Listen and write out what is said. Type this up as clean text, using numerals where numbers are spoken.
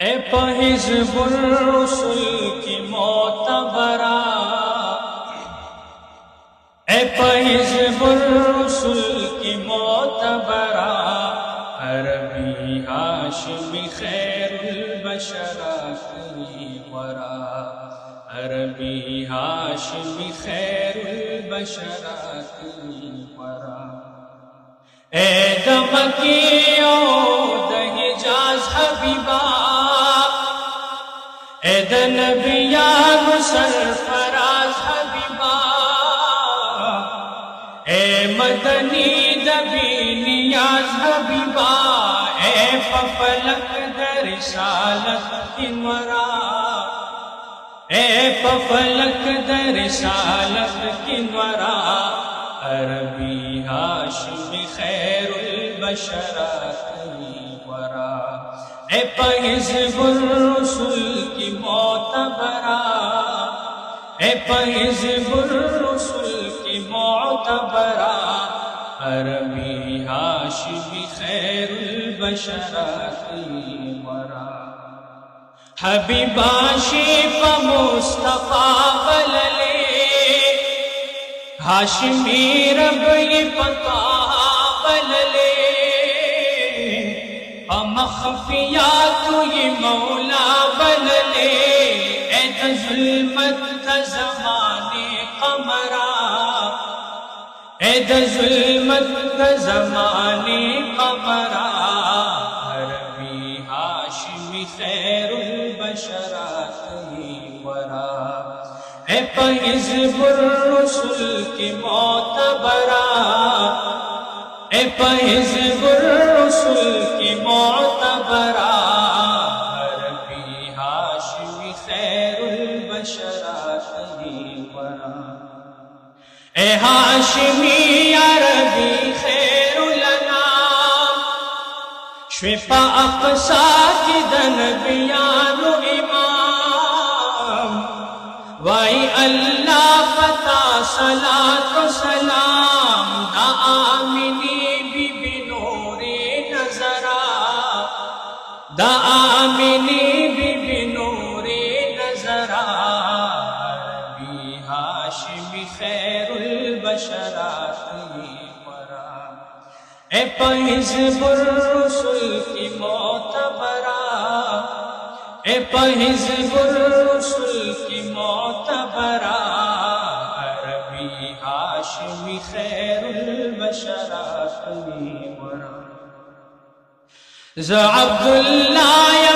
اے حزب الرسل کی معتبرہ، اے حزب الرسل کی معتبرہ، عربی ہاشمی خیر البشرہ کی ورا، عربی ہاشمی خیر البشرہ کی ورا۔ اے دمکی او دہجاز حبیبہ، اے نبیان سرفراز حبیبہ، اے مدنی دبی نیاز حبیبہ، اے فلک در رسالت کنورا، اے فلک در رسالت کنورا، عربی ہاشمی خیر البشرہ کی ورا۔ اے حزب الرسل کی معتبرہ، اے حزب الرسل کی معتبرہ، عربی ہاشمی خیر البشرہ کی ورا۔ حبیبہ شیف مصطفیٰ بللے، ہاشمی رب یہ پتا بللے، مخفیات یہ مولا بللے، اے ظلمت کا زمانے قمرا، اے ظلمت کا زمانے قمرا، عربی ہاشمی خیر البشرہ کی ورا۔ اے حزب الرسل کی معتبرہ، اے حزب الرسل کی معتبرہ، عربی ہاشمی خیر البشرہ کی ورا۔ اے ہاشمی عربی خیر الانام، شفا اقصا کی دنبیان و امام، وائی اللہ فتح صلاۃ و سلام، دا آمینی بی بی نور نظرہ، دا آمینی بی بی نور نظرہ، عربی ہاشمی خیر البشرہ کی ورا۔ اے حزب الرسل کی معتبرہ، اے حزب الرسل کی معتبرہ، عربی ہاشمی خیر البشرہ کی ورا۔ ز عبداللہ